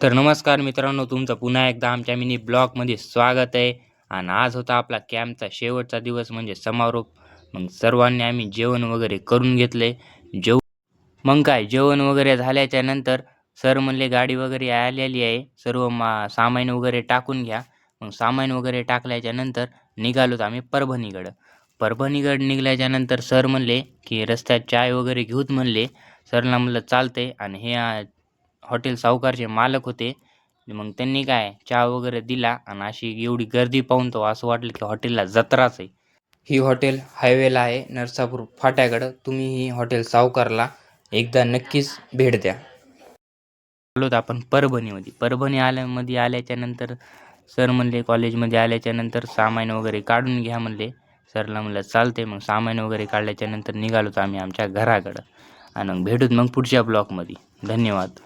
तर नमस्कार मित्रांनो, तुमचं पुन्हा एकदा आमच्या मिनी ब्लॉगमध्ये स्वागत आहे. आणि आज होता आपला कॅम्पचा शेवटचा दिवस म्हणजे समारोप. मग सर्वांनी आम्ही जेवण वगैरे करून घेतले. मग काय जेवण वगैरे झाल्याच्या नंतर सर म्हणले गाडी वगैरे आलेली आहे, सर्व सामान वगैरे टाकून घ्या. मग सामान वगैरे टाकल्याच्या नंतर निघालोत आम्ही परभणीकडं. परभणीकडं निघाल्याच्या नंतर सर म्हणले की रस्त्यात चाय वगैरे घेऊत म्हणले. सरला म्हणलं चालतंय. आणि हे हॉटेल सावकारचे मालक होते. मग त्यांनी काय चहा वगैरे दिला आणि अशी एवढी गर्दी पाहून तर असं वाटलं की हॉटेलला जत्राच आहे. ही हॉटेल हायवेला आहे नरसापूर फाट्याकडं. तुम्ही ही हॉटेल सावकारला एकदा नक्कीच भेट द्या. आलोत आपण परभणीमध्ये. परभणी आल्याच्या नंतर सर म्हणले कॉलेजमध्ये आल्याच्या नंतर सामान वगैरे काढून घ्या म्हणले. सरला म्हणलं चालते. मग सामान वगैरे काढल्याच्या नंतर निघालोत आम्ही आमच्या घराकडं. आणि मग भेटूत मग पुढच्या ब्लॉकमध्ये. धन्यवाद.